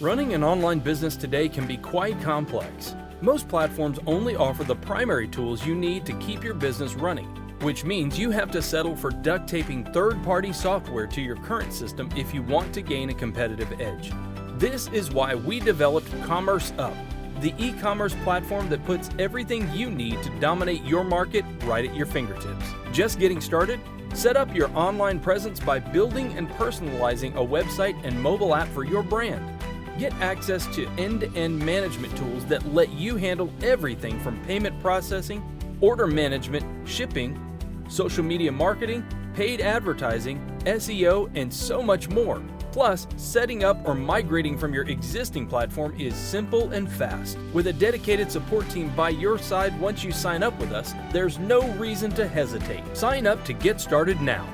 Running an online business today can be quite complex. Most platforms only offer the primary tools you need to keep your business running, which means you have to settle for duct taping third-party software to your current system if you want to gain a competitive edge. This is why we developed CommerceUp, the e-commerce platform that puts everything you need to dominate your market right at your fingertips. Just getting started? Set up your online presence by building and personalizing a website and mobile app for your brand. Get access to end-to-end management tools that let you handle everything from payment processing, order management, shipping, social media marketing, paid advertising, SEO, and so much more. Plus, setting up or migrating from your existing platform is simple and fast. With a dedicated support team by your side once you sign up with us, there's no reason to hesitate. Sign up to get started now.